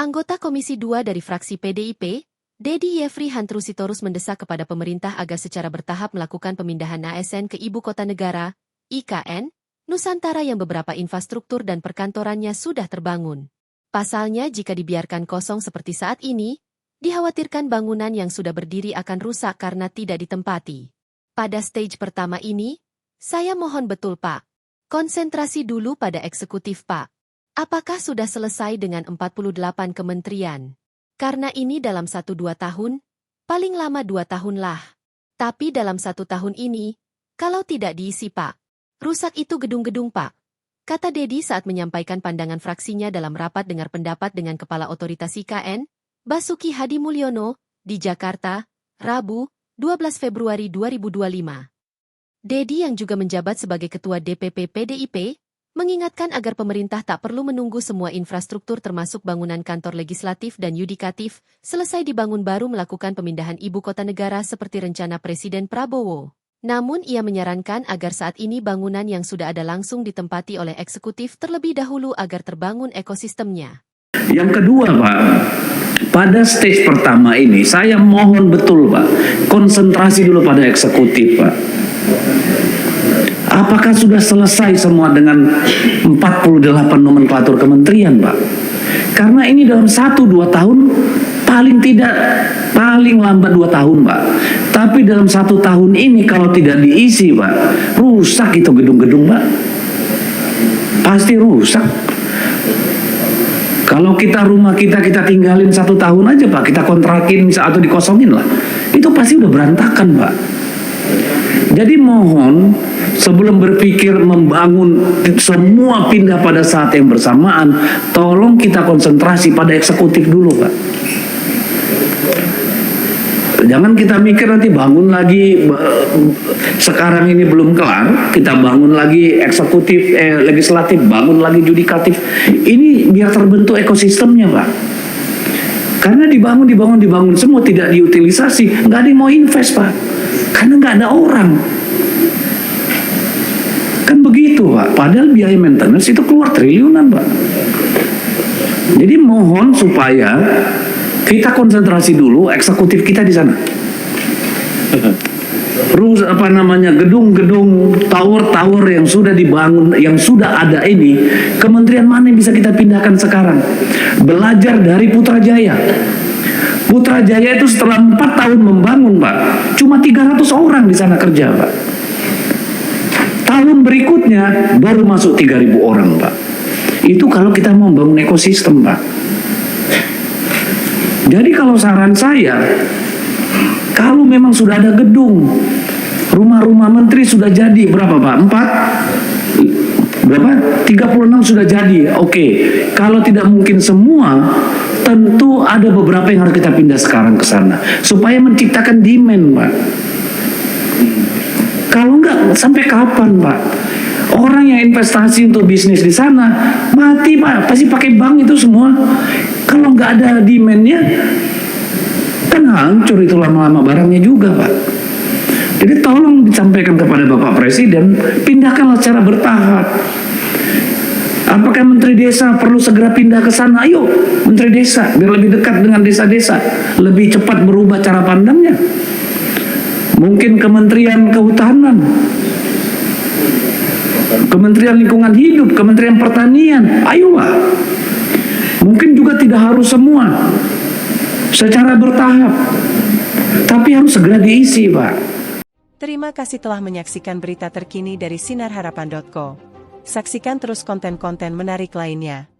Anggota Komisi 2 dari fraksi PDIP, Dedi Yefri Hantrusitorus mendesak kepada pemerintah agar secara bertahap melakukan pemindahan ASN ke Ibu Kota Negara, IKN, Nusantara yang beberapa infrastruktur dan perkantorannya sudah terbangun. Pasalnya jika dibiarkan kosong seperti saat ini, dikhawatirkan bangunan yang sudah berdiri akan rusak karena tidak ditempati. Pada stage pertama ini, saya mohon betul Pak, konsentrasi dulu pada eksekutif Pak. Apakah sudah selesai dengan 48 kementerian? Karena ini dalam 1-2 tahun, paling lama 2 tahun lah. Tapi dalam 1 tahun ini, kalau tidak diisi Pak, rusak itu gedung-gedung Pak. Kata Dedi saat menyampaikan pandangan fraksinya dalam rapat dengar pendapat dengan Kepala Otoritas IKN, Basuki Hadi Mulyono, di Jakarta, Rabu, 12 Februari 2025. Dedi yang juga menjabat sebagai Ketua DPP PDIP, mengingatkan agar pemerintah tak perlu menunggu semua infrastruktur termasuk bangunan kantor legislatif dan yudikatif selesai dibangun baru melakukan pemindahan ibu kota negara seperti rencana Presiden Prabowo. Namun ia menyarankan agar saat ini bangunan yang sudah ada langsung ditempati oleh eksekutif terlebih dahulu agar terbangun ekosistemnya. Yang kedua Pak, pada stage pertama ini saya mohon betul Pak, konsentrasi dulu pada eksekutif Pak. Apakah sudah selesai semua dengan 48 nomenklatur kementerian Pak? Karena ini dalam 1-2 tahun, paling lambat 2 tahun Pak. Tapi dalam 1 tahun ini kalau tidak diisi Pak, rusak itu gedung-gedung Pak. Pasti rusak. Kalau rumah kita tinggalin 1 tahun aja Pak, kita kontrakin atau dikosongin lah, itu pasti udah berantakan Pak. Jadi mohon sebelum berpikir membangun semua pindah pada saat yang bersamaan, tolong kita konsentrasi pada eksekutif dulu Pak. Jangan kita mikir nanti bangun lagi, sekarang ini belum kelar, kita bangun lagi eksekutif, legislatif, bangun lagi yudikatif. Ini biar terbentuk ekosistemnya Pak. Karena dibangun semua tidak diutilisasi, nggak ada yang mau invest Pak. Karena nggak ada orang. Kan begitu Pak. Padahal biaya maintenance itu keluar triliunan Pak. Jadi mohon supaya kita konsentrasi dulu eksekutif kita di sana. Gedung-gedung, tower-tower yang sudah dibangun, yang sudah ada ini, kementerian mana yang bisa kita pindahkan sekarang? Belajar dari Putrajaya. Putrajaya itu setelah 4 tahun membangun Pak, cuma 300 orang di sana kerja Pak. Tahun berikutnya baru masuk 3.000 orang Pak. Itu kalau kita mau membangun ekosistem Pak. Jadi kalau saran saya, kalau memang sudah ada gedung, rumah-rumah menteri sudah jadi berapa Pak? 36 sudah jadi. Oke. Kalau tidak mungkin semua, tentu ada beberapa yang harus kita pindah sekarang ke sana supaya menciptakan demand Pak. Kalau enggak sampai kapan Pak? Orang yang investasi untuk bisnis di sana mati Pak, pasti pakai bank itu semua. Kalau nggak ada demandnya, kan hancur itu lama-lama barangnya juga Pak. Jadi tolong disampaikan kepada Bapak Presiden, pindahkanlah secara bertahap. Apakah Menteri Desa perlu segera pindah ke sana? Ayo, Menteri Desa, biar lebih dekat dengan desa-desa, lebih cepat berubah cara pandangnya. Mungkin Kementerian Kehutanan, Kementerian Lingkungan Hidup, Kementerian Pertanian, ayolah. Mungkin juga tidak harus semua, secara bertahap, tapi harus segera diisi Pak. Terima kasih telah menyaksikan berita terkini dari sinarharapan.co. Saksikan terus konten-konten menarik lainnya.